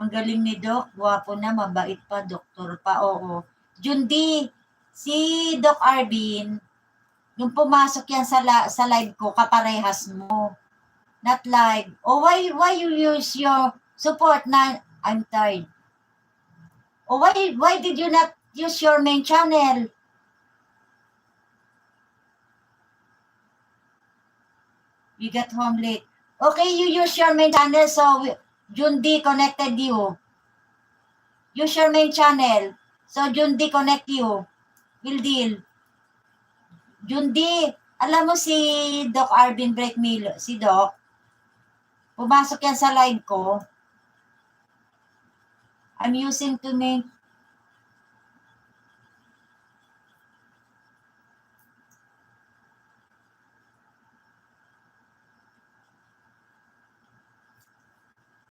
Ang galing ni Doc. Gwapo na, mabait pa, doktor pa. Oo. Jundi, si Doc Arvin, yung pumasok yan sa live ko, kaparehas mo. Not live. Oh, why you use your support na I'm tired? Oh, why did you not use your main channel? We got home late. Okay, you use your main channel, so Jundi connected you. Use your main channel. So Jundi connect you. Will deal. Jundi, alam mo si Doc Arvin Breakmill, si Doc, pumasok yan sa live ko. I'm using to make